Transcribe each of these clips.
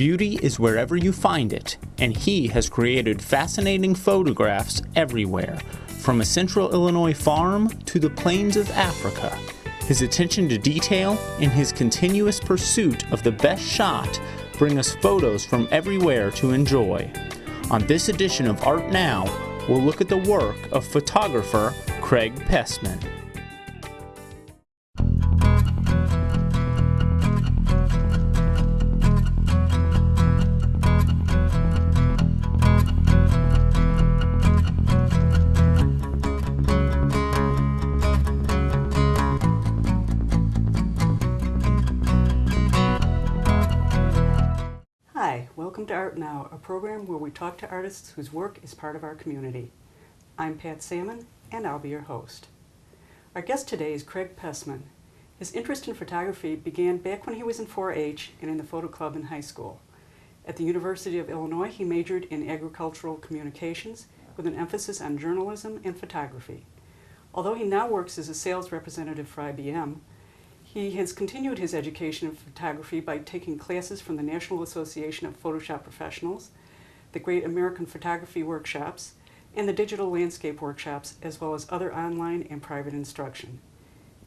Beauty is wherever you find it, and he has created fascinating photographs everywhere, from a central Illinois farm to the plains of Africa. His attention to detail and his continuous pursuit of the best shot bring us photos from everywhere to enjoy. On this edition of Art Now, we'll look at the work of photographer Craig Pessman. Hi, welcome to Art Now, a program where we talk to artists whose work is part of our community. I'm Pat Sammann, and I'll be your host. Our guest today is Craig Pessman. His interest in photography began back when he was in 4-H and in the photo club in high school. At the University of Illinois, he majored in agricultural communications with an emphasis on journalism and photography. Although he now works as a sales representative for IBM, he has continued his education in photography by taking classes from the National Association of Photoshop Professionals, the Great American Photography Workshops, and the Digital Landscape Workshops, as well as other online and private instruction.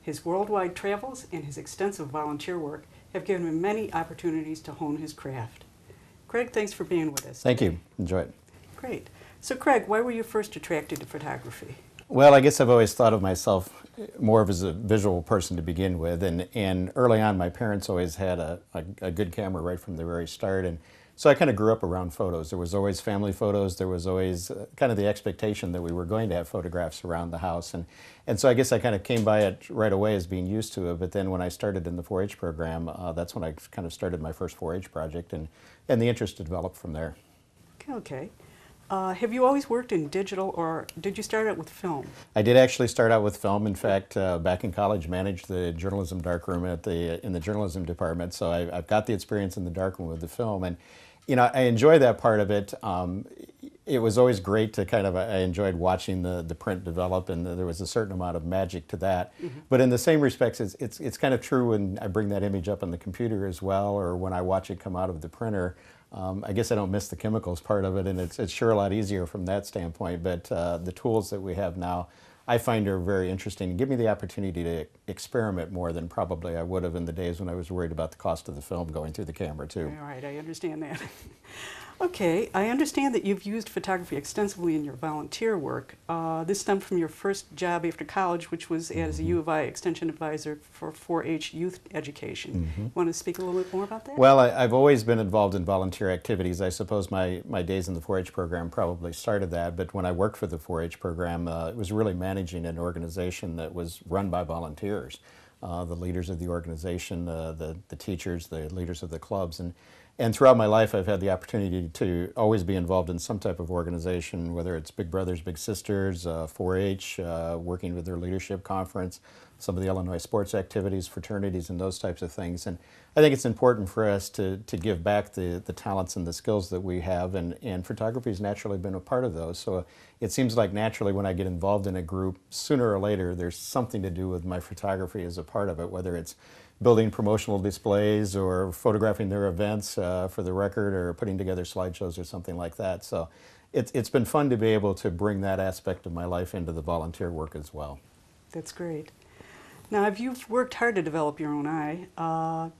His worldwide travels and his extensive volunteer work have given him many opportunities to hone his craft. Craig, thanks for being with us. Thank you. Enjoy it. Great. So Craig, why were you first attracted to photography? Well, I guess I've always thought of myself more of as a visual person to begin with, and early on my parents always had a good camera right from the very start, and so I kind of grew up around photos. There was always family photos, there was always kind of the expectation that we were going to have photographs around the house, and so I guess I kind of came by it right away as being used to it, but then when I started in the 4-H program, that's when I kind of started my first 4-H project, and the interest developed from there. Okay. Have you always worked in digital, or did you start out with film? I did actually start out with film. In fact, back in college, managed the journalism darkroom in the journalism department. So I've got the experience in the darkroom with the film, and you know I enjoy that part of it. It was always great to I enjoyed watching the print develop, and there was a certain amount of magic to that. Mm-hmm. But in the same respects, it's kind of true when I bring that image up on the computer as well, or when I watch it come out of the printer. I guess I don't miss the chemicals part of it, and it's sure a lot easier from that standpoint, but the tools that we have now I find are very interesting and give me the opportunity to experiment more than probably I would have in the days when I was worried about the cost of the film going through the camera too. All right, I understand that. Okay, I understand that you've used photography extensively in your volunteer work. This stemmed from your first job after college, which was as a U of I Extension Advisor for 4-H youth education. Mm-hmm. Want to speak a little bit more about that? Well, I've always been involved in volunteer activities. I suppose my days in the 4-H program probably started that, but when I worked for the 4-H program, it was really managing an organization that was run by volunteers. The leaders of the organization, the teachers, the leaders of the clubs, and throughout my life, I've had the opportunity to always be involved in some type of organization, whether it's Big Brothers, Big Sisters, 4-H, working with their leadership conference, some of the Illinois sports activities, fraternities, and those types of things. And I think it's important for us to give back the talents and the skills that we have, and photography has naturally been a part of those. So it seems like naturally when I get involved in a group, sooner or later, there's something to do with my photography as a part of it, whether it's building promotional displays or photographing their events for the record or putting together slideshows or something like that. So it's been fun to be able to bring that aspect of my life into the volunteer work as well. That's great. Now, you've worked hard to develop your own eye.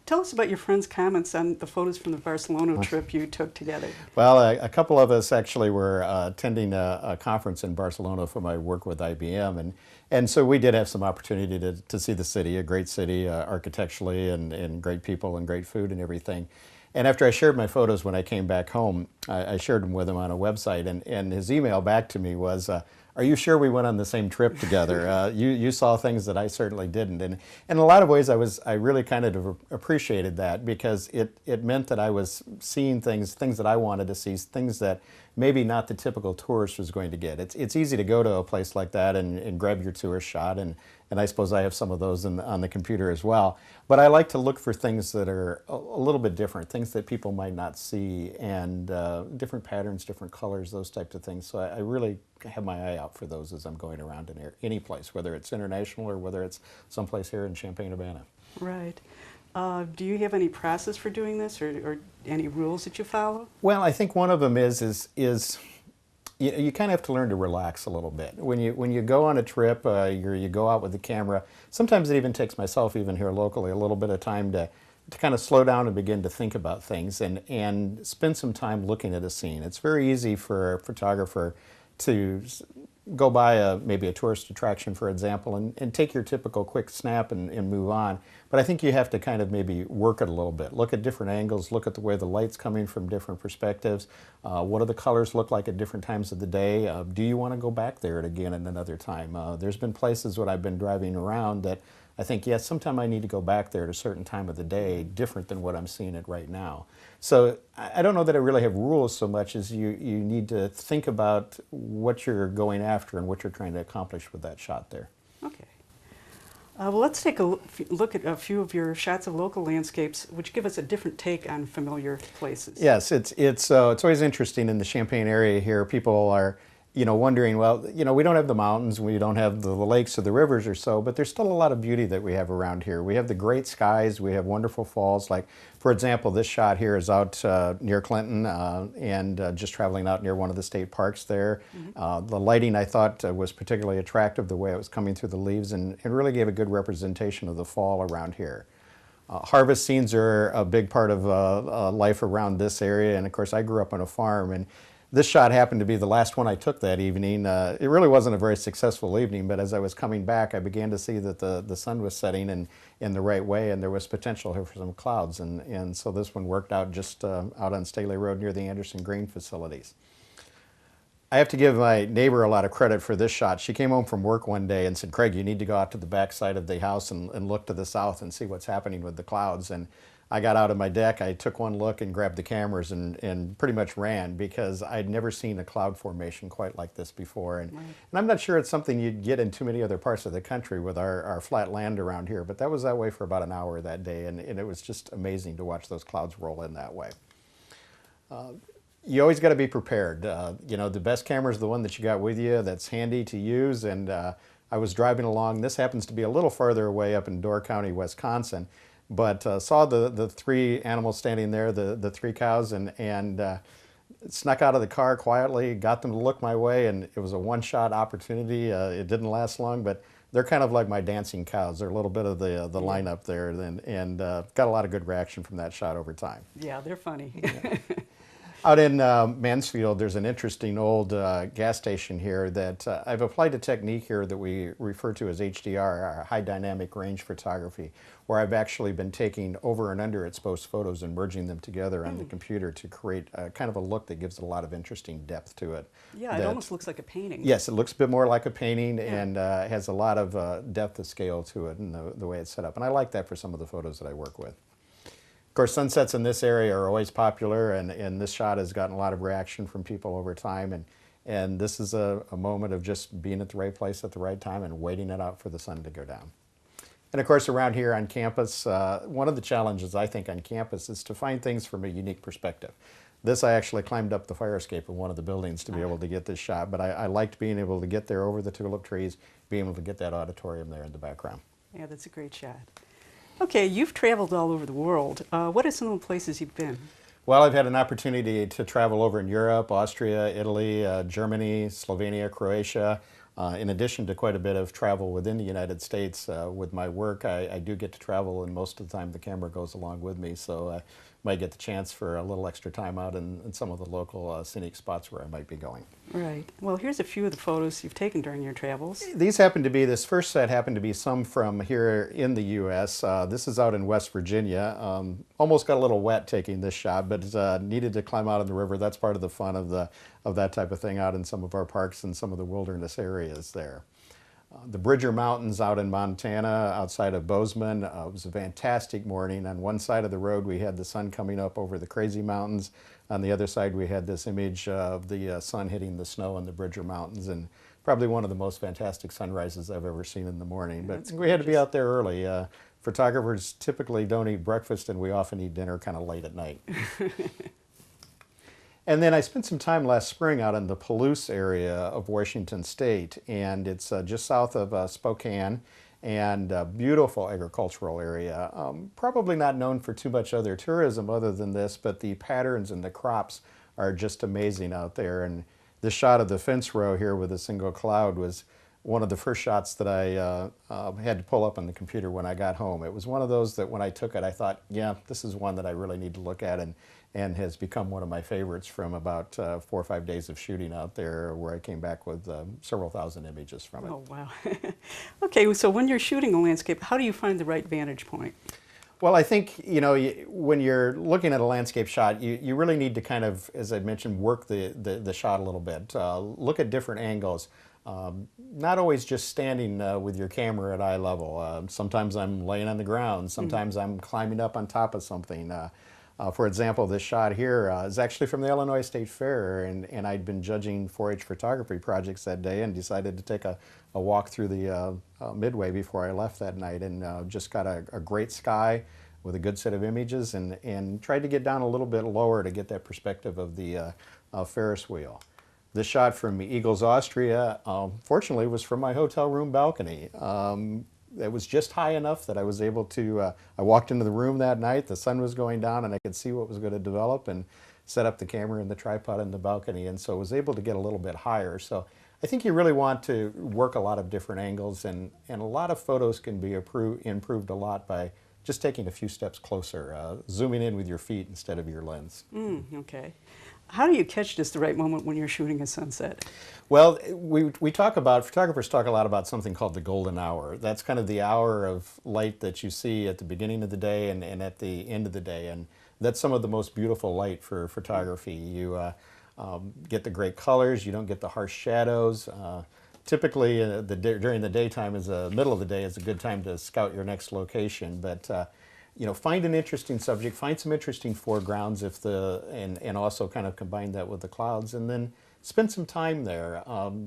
Tell us about your friends' comments on the photos from the Barcelona trip you took together. Well, a couple of us actually were attending a conference in Barcelona for my work with IBM, and so we did have some opportunity to see the city, a great city architecturally, and great people and great food and everything. And after I shared my photos when I came back home, I shared them with him on a website, and his email back to me was, are you sure we went on the same trip together? You saw things that I certainly didn't. And in a lot of ways, I really kind of appreciated that, because it meant that I was seeing things that I wanted to see, things that maybe not the typical tourist was going to get. It's easy to go to a place like that and grab your tourist shot, and I suppose I have some of those on the computer as well. But I like to look for things that are a little bit different, things that people might not see, and different patterns, different colors, those types of things. So I really have my eye out for those as I'm going around in any place, whether it's international or whether it's someplace here in Champaign-Urbana. Right. Do you have any process for doing this, or any rules that you follow? Well, I think one of them is you kind of have to learn to relax a little bit. When you go on a trip, you go out with the camera, sometimes it even takes myself, even here locally, a little bit of time to kind of slow down and begin to think about things and spend some time looking at a scene. It's very easy for a photographer to go by maybe a tourist attraction, for example, and take your typical quick snap and move on. But I think you have to kind of maybe work it a little bit. Look at different angles, look at the way the light's coming from different perspectives. What do the colors look like at different times of the day? Do you want to go back there again at another time? There's been places when I've been driving around that I think, yes, sometime I need to go back there at a certain time of the day, different than what I'm seeing it right now. So I don't know that I really have rules so much as you need to think about what you're going after and what you're trying to accomplish with that shot there. Okay. Well, let's take a look at a few of your shots of local landscapes, which give us a different take on familiar places. Yes, it's always interesting in the Champaign area here. People are wondering, well, we don't have the mountains, we don't have the lakes or the rivers or so, but there's still a lot of beauty that we have around here. We have the great skies, we have wonderful falls. Like, for example, this shot here is out near Clinton and just traveling out near one of the state parks there. Mm-hmm. The lighting, I thought, was particularly attractive, the way it was coming through the leaves, and it really gave a good representation of the fall around here. Harvest scenes are a big part of life around this area, and of course I grew up on a farm, and this shot happened to be the last one I took that evening. It really wasn't a very successful evening, but as I was coming back, I began to see that the sun was setting in the right way, and there was potential here for some clouds. And so this one worked out just out on Staley Road near the Anderson Grain facilities. I have to give my neighbor a lot of credit for this shot. She came home from work one day and said, "Craig, you need to go out to the back side of the house and look to the south and see what's happening with the clouds." And I got out of my deck, I took one look and grabbed the cameras and pretty much ran, because I'd never seen a cloud formation quite like this before. And I'm not sure it's something you'd get in too many other parts of the country with our flat land around here, but that was that way for about an hour that day, and it was just amazing to watch those clouds roll in that way. You always got to be prepared. The best camera is the one that you got with you that's handy to use, and I was driving along. This happens to be a little farther away up in Door County, Wisconsin, but saw the three animals standing there, the three cows, and snuck out of the car quietly, got them to look my way, and it was a one-shot opportunity. It didn't last long, but they're kind of like my dancing cows. They're a little bit of the lineup there, and got a lot of good reaction from that shot over time. Yeah, they're funny. Yeah. Out in Mansfield, there's an interesting old gas station here that I've applied a technique here that we refer to as HDR, our high dynamic range photography, where I've actually been taking over and under exposed photos and merging them together on the computer to create kind of a look that gives a lot of interesting depth to it. Yeah, it almost looks like a painting. Yes, it looks a bit more like a painting, and has a lot of depth of scale to it in the way it's set up. And I like that for some of the photos that I work with. Of course, sunsets in this area are always popular, and this shot has gotten a lot of reaction from people over time, and this is a moment of just being at the right place at the right time and waiting it out for the sun to go down. And of course, around here on campus, one of the challenges I think on campus is to find things from a unique perspective. This, I actually climbed up the fire escape of one of the buildings to be able to get this shot, but I liked being able to get there over the tulip trees, being able to get that auditorium there in the background. Yeah, that's a great shot. Okay, you've traveled all over the world. What are some of the places you've been? Well, I've had an opportunity to travel over in Europe, Austria, Italy, Germany, Slovenia, Croatia. In addition to quite a bit of travel within the United States with my work, I do get to travel, and most of the time the camera goes along with me, so I might get the chance for a little extra time out in some of the local scenic spots where I might be going. Right. Well, here's a few of the photos you've taken during your travels. These happen to be, this first set happened to be some from here in the U.S. This is out in West Virginia. Almost got a little wet taking this shot, but needed to climb out of the river. That's part of the fun of that type of thing out in some of our parks and some of the wilderness areas there. The Bridger Mountains out in Montana, outside of Bozeman. It was a fantastic morning. On one side of the road, we had the sun coming up over the Crazy Mountains. On the other side, we had this image of the sun hitting the snow in the Bridger Mountains, and probably one of the most fantastic sunrises I've ever seen in the morning. But we had to be out there early. Photographers typically don't eat breakfast, and we often eat dinner kind of late at night. And then I spent some time last spring out in the Palouse area of Washington State, and it's just south of Spokane. and a beautiful agricultural area. Probably not known for too much other tourism other than this, but the patterns and the crops are just amazing out there. And this shot of the fence row here with a single cloud was one of the first shots that I had to pull up on the computer when I got home. It was one of those that when I took it, I thought, yeah, this is one that I really need to look at, and has become one of my favorites from about 4 or 5 days of shooting out there, where I came back with several thousand images from it. Oh, wow. Okay, so when you're shooting a landscape, how do you find the right vantage point? Well, I think, when you're looking at a landscape shot, you really need to kind of, as I mentioned, work the shot a little bit. Look at different angles. Not always just standing with your camera at eye level. Sometimes I'm laying on the ground. Sometimes I'm climbing up on top of something. For example, this shot here is actually from the Illinois State Fair, and I'd been judging 4-H photography projects that day and decided to take a walk through the Midway before I left that night, and just got a great sky with a good set of images, and tried to get down a little bit lower to get that perspective of the Ferris wheel. This shot from Eagles, Austria, fortunately was from my hotel room balcony. It was just high enough that I was able to, I walked into the room that night, the sun was going down, and I could see what was going to develop, and set up the camera and the tripod in the balcony, and so I was able to get a little bit higher. So I think you really want to work a lot of different angles, and a lot of photos can be improved a lot by just taking a few steps closer, zooming in with your feet instead of your lens. Okay. How do you catch just the right moment when you're shooting a sunset? Well, photographers talk a lot about something called the golden hour. That's kind of the hour of light that you see at the beginning of the day and at the end of the day. And that's some of the most beautiful light for photography. You get the great colors, you don't get the harsh shadows. Typically, during the daytime, middle of the day is a good time to scout your next location. But find an interesting subject, find some interesting foregrounds and also kind of combine that with the clouds, and then spend some time there.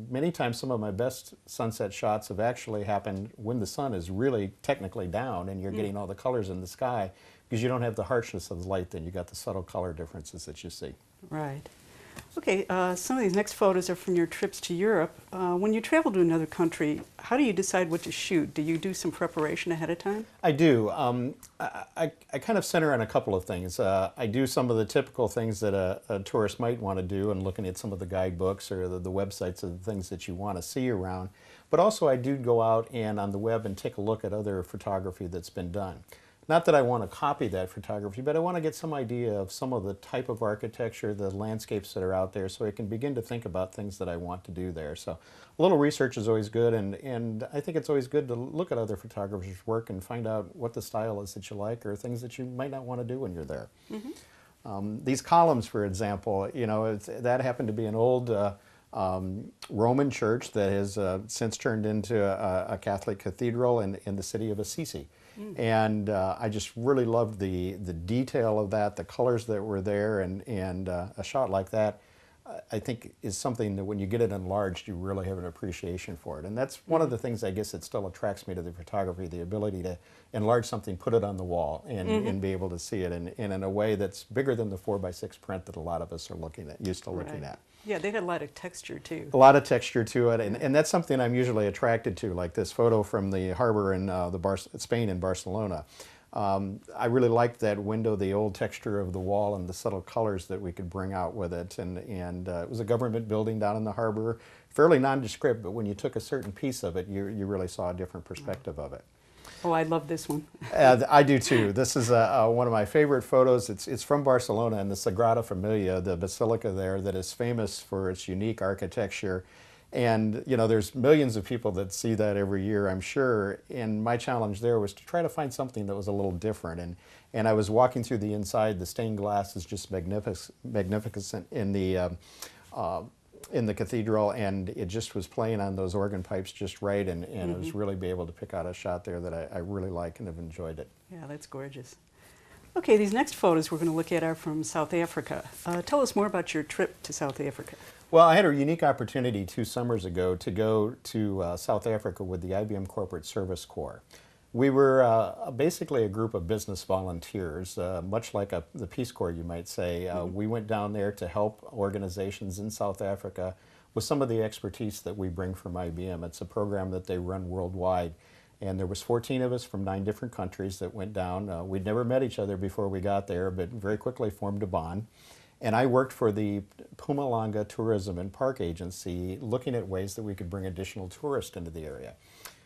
Many times some of my best sunset shots have actually happened when the sun is really technically down and you're getting all the colors in the sky, because you don't have the harshness of the light, then you got the subtle color differences that you see. Right. Okay, some of these next photos are from your trips to Europe. When you travel to another country, how do you decide what to shoot? Do you do some preparation ahead of time? I do. I kind of center on a couple of things. I do some of the typical things that a tourist might want to do, and looking at some of the guidebooks or the websites of the things that you want to see around. But also I do go out and on the web and take a look at other photography that's been done. Not that I want to copy that photography, but I want to get some idea of some of the type of architecture, the landscapes that are out there, so I can begin to think about things that I want to do there. So a little research is always good, and I think it's always good to look at other photographers' work and find out what the style is that you like, or things that you might not want to do when you're there. These columns, for example, that happened to be an old Roman church that has since turned into a Catholic cathedral in the city of Assisi. And I just really loved the detail of that, the colors that were there, and a shot like that, I think, is something that when you get it enlarged, you really have an appreciation for it. And that's one of the things, I guess, that still attracts me to the photography, the ability to enlarge something, put it on the wall, and be able to see it in a way that's bigger than the 4x6 print that a lot of us are used to looking at. Yeah, they had a lot of texture too. A lot of texture to it, and that's something I'm usually attracted to, like this photo from the harbor in Spain in Barcelona. I really liked that window, the old texture of the wall and the subtle colors that we could bring out with it, and it was a government building down in the harbor, fairly nondescript, but when you took a certain piece of it, you really saw a different perspective of it. Oh, I love this one. I do too. This is one of my favorite photos. It's from Barcelona, and the Sagrada Familia, the basilica there, that is famous for its unique architecture. And there's millions of people that see that every year, I'm sure. And my challenge there was to try to find something that was a little different. And I was walking through the inside. The stained glass is just magnificent in the cathedral, and it just was playing on those organ pipes just right, and I was really be able to pick out a shot there that I really like and have enjoyed it. Yeah, that's gorgeous. Okay, these next photos we're going to look at are from South Africa. Tell us more about your trip to South Africa. Well, I had a unique opportunity 2 summers ago to go to South Africa with the IBM Corporate Service Corps. We were basically a group of business volunteers, much like the Peace Corps, you might say. We went down there to help organizations in South Africa with some of the expertise that we bring from IBM. It's a program that they run worldwide. And there was 14 of us from 9 different countries that went down. We'd never met each other before we got there, but very quickly formed a bond. And I worked for the Pumalanga Tourism and Park Agency, looking at ways that we could bring additional tourists into the area.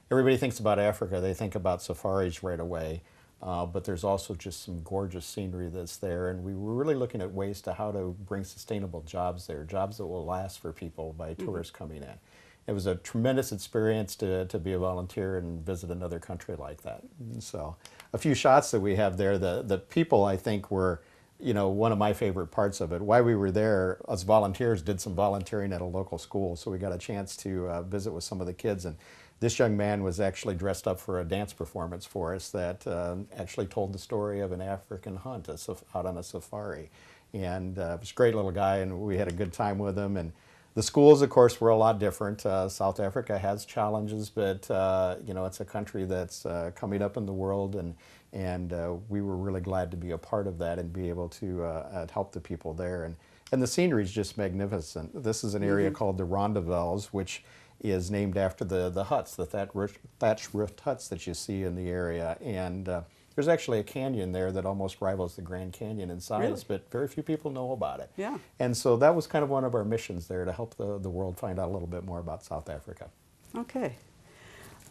Everybody thinks about Africa, they think about safaris right away, but there's also just some gorgeous scenery that's there, and we were really looking at ways to how to bring sustainable jobs there, jobs that will last for people by tourists coming in. It was a tremendous experience to be a volunteer and visit another country like that. And so a few shots that we have there, the people I think were, you know, one of my favorite parts of it. While we were there, us volunteers did some volunteering at a local school, so we got a chance to visit with some of the kids. And this young man was actually dressed up for a dance performance for us that actually told the story of an African hunt out on a safari. And it was a great little guy, and we had a good time with him. And the schools, of course, were a lot different. South Africa has challenges, but you know, it's a country that's coming up in the world, and we were really glad to be a part of that and be able to help the people there. And the scenery is just magnificent. This is an area called the Rondavels, which is named after the huts, the thatch roofed huts that you see in the area. And there's actually a canyon there that almost rivals the Grand Canyon in size, Really? but very few people know about it. Yeah. And so that was kind of one of our missions there, to help the world find out a little bit more about South Africa. Okay.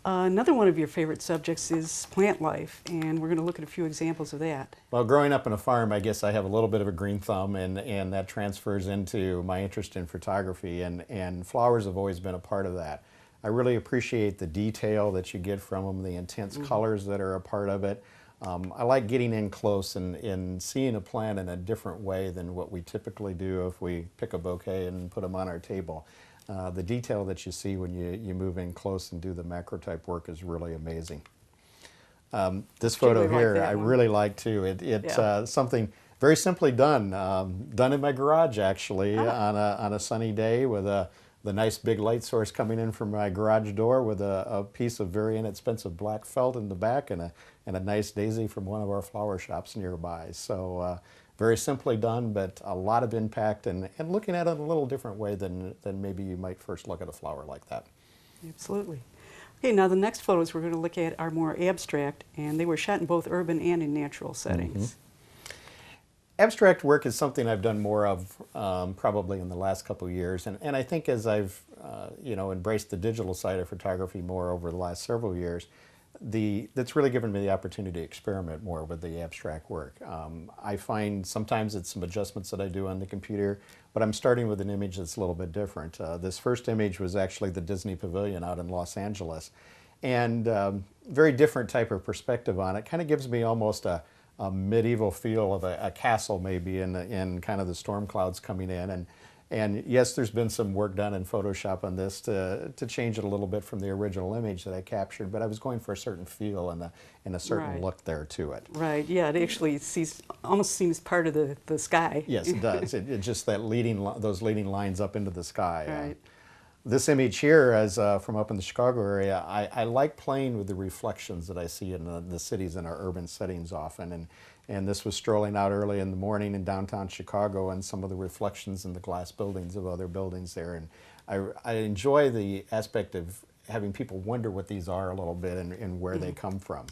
Another one of your favorite subjects is plant life, and we're going to look at a few examples of that. Well, growing up in a farm, I guess I have a little bit of a green thumb, and that transfers into my interest in photography, and flowers have always been a part of that. I really appreciate the detail that you get from them, the intense colors that are a part of it. I like getting in close and seeing a plant in a different way than what we typically do if we pick a bouquet and put them on our table. The detail that you see when you move in close and do the macro type work is really amazing. This photo really like here that I one. really like too. It's Yeah. something very simply done, done in my garage actually on a sunny day with the nice big light source coming in from my garage door with a piece of very inexpensive black felt in the back and a nice daisy from one of our flower shops nearby. So very simply done, but a lot of impact, and looking at it in a little different way than maybe you might first look at a flower like that. Absolutely. Okay, now the next photos we're going to look at are more abstract, and they were shot in both urban and in natural settings. Abstract work is something I've done more of probably in the last couple of years, and I think as I've you know, embraced the digital side of photography more over the last several years, that's really given me the opportunity to experiment more with the abstract work. I find sometimes it's some adjustments that I do on the computer, but I'm starting with an image that's a little bit different. This first image was actually the Disney Pavilion out in Los Angeles, and very different type of perspective on it. Kind of gives me almost a medieval feel of a castle maybe in kind of the storm clouds coming in. And yes, there's been some work done in Photoshop on this to change it a little bit from the original image that I captured, but I was going for a certain feel and a certain Right. look there to it. Right, yeah, it actually almost seems part of the sky. Yes, it does. It just that those leading lines up into the sky. Right. This image here is from up in the Chicago area. I like playing with the reflections that I see in the cities in our urban settings often. And this was strolling out early in the morning in downtown Chicago and some of the reflections in the glass buildings of other buildings there. And I enjoy the aspect of having people wonder what these are a little bit and where they come from.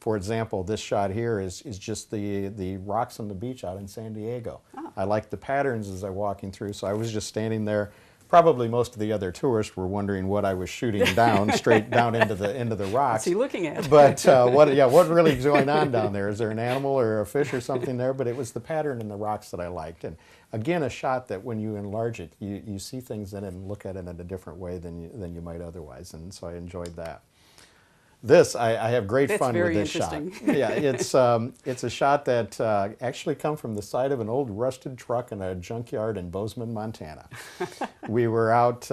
For example, this shot here is just the rocks on the beach out in San Diego. I like the patterns as I'm walking through, so I was just standing there. Probably most of the other tourists were wondering what I was shooting down, straight down into the rocks. What's he looking at? But what really is going on down there? Is there an animal or a fish or something there? But it was the pattern in the rocks that I liked. And again, a shot that when you enlarge it, you see things in it and look at it in a different way than you might otherwise. And so I enjoyed that. This, I have great That's fun with very this shot. interesting. Yeah, it's a shot that actually come from the side of an old rusted truck in a junkyard in Bozeman, Montana. We were out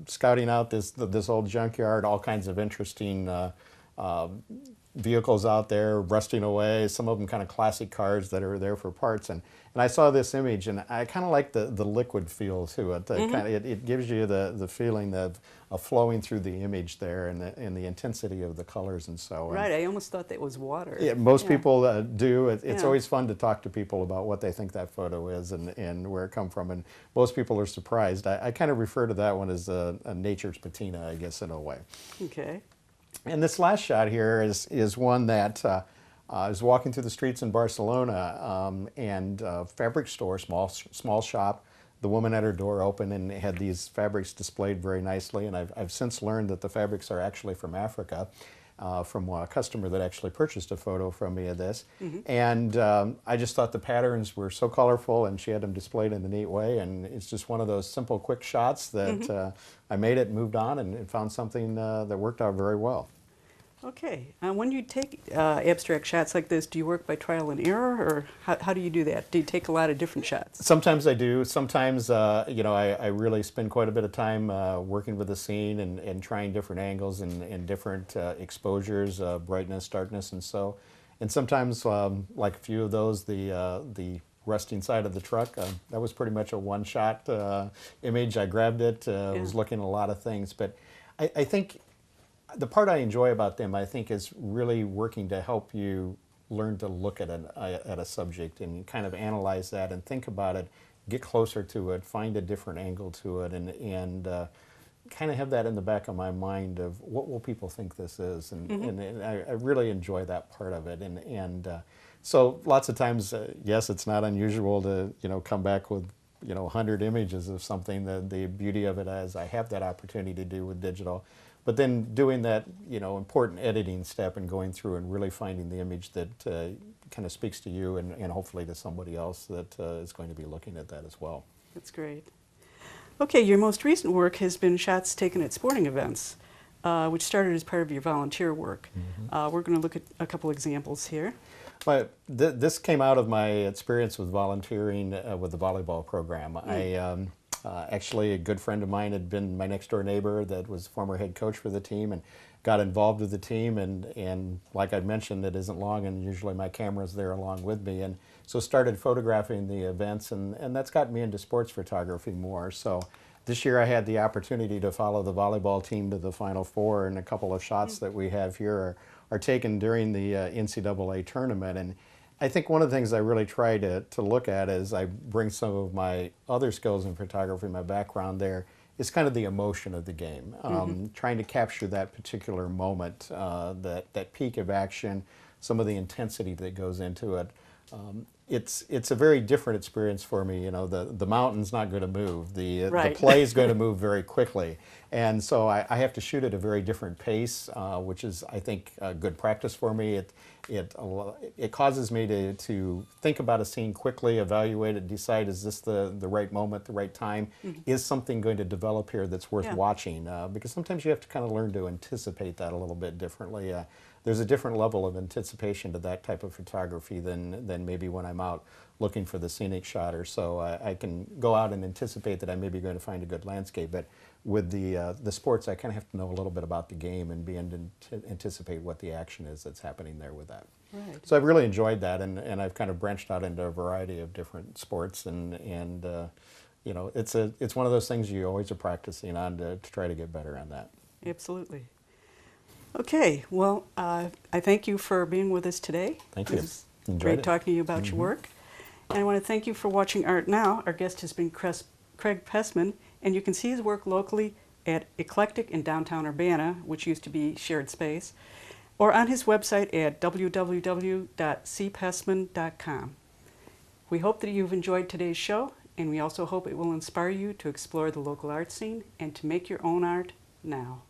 scouting out this old junkyard, all kinds of interesting vehicles out there rusting away, some of them kind of classic cars that are there for parts. And I saw this image, and I kind of like the liquid feel to it. It gives you the feeling of flowing through the image there and the intensity of the colors and so on. Right, I almost thought that was water. Yeah, most people do. It's Yeah. always fun to talk to people about what they think that photo is and where it come from. And most people are surprised. I kind of refer to that one as a nature's patina, I guess, in a way. Okay. And this last shot here is one that I was walking through the streets in Barcelona, and fabric store, small shop. The woman had her door open and had these fabrics displayed very nicely. And I've since learned that the fabrics are actually from Africa, from a customer that actually purchased a photo from me of this. And I just thought the patterns were so colorful, and she had them displayed in a neat way. And it's just one of those simple, quick shots that I made it, moved on, and found something that worked out very well. Okay. When you take abstract shots like this, do you work by trial and error, or how do you do that? Do you take a lot of different shots? Sometimes I do. Sometimes, you know, I really spend quite a bit of time working with the scene and trying different angles and different exposures, brightness, darkness, and so. And sometimes, like a few of those, the rusting side of the truck, that was pretty much a one-shot image. I grabbed it, was looking at a lot of things. But I think the part I enjoy about them, I think, is really working to help you learn to look at a subject and kind of analyze that and think about it, get closer to it, find a different angle to it, and kind of have that in the back of my mind of what will people think this is, and I really enjoy that part of it, and so lots of times, yes, it's not unusual to come back with 100 images of something. The beauty of it is I have that opportunity to do with digital. But then doing that, important editing step and going through and really finding the image that kind of speaks to you and hopefully to somebody else that is going to be looking at that as well. That's great. Okay, your most recent work has been shots taken at sporting events, which started as part of your volunteer work. We're going to look at a couple examples here. But this came out of my experience with volunteering with the volleyball program. Actually, a good friend of mine had been my next door neighbor that was former head coach for the team and got involved with the team. And like I mentioned, it isn't long, and usually my camera's there along with me. And so started photographing the events, and that's got me into sports photography more. So this year I had the opportunity to follow the volleyball team to the Final Four, and a couple of shots that we have here are taken during the NCAA tournament. And I think one of the things I really try to look at is I bring some of my other skills in photography, my background there, is kind of the emotion of the game. Trying to capture that particular moment, that peak of action, some of the intensity that goes into it. It's a very different experience for me. The mountain's not going to move. The play is going to move very quickly. And so I have to shoot at a very different pace, which is, I think, good practice for me. It causes me to think about a scene quickly, evaluate it, decide, is this the right moment, the right time? Is something going to develop here that's worth watching? Because sometimes you have to kind of learn to anticipate that a little bit differently. There's a different level of anticipation to that type of photography than maybe when I'm out looking for the scenic shot or so. I can go out and anticipate that I may be going to find a good landscape, but with the sports, I kind of have to know a little bit about the game and be able to anticipate what the action is that's happening there with that. Right. So I've really enjoyed that, and I've kind of branched out into a variety of different sports, and it's one of those things you always are practicing on to try to get better on that. Absolutely. Okay, well, I thank you for being with us today. Thank you. It was Enjoyed great it. talking to you about your work. And I want to thank you for watching Art Now. Our guest has been Craig Pessman, and you can see his work locally at Eclectic in downtown Urbana, which used to be Shared Space, or on his website at www.cpessman.com. We hope that you've enjoyed today's show, and we also hope it will inspire you to explore the local art scene and to make your own art now.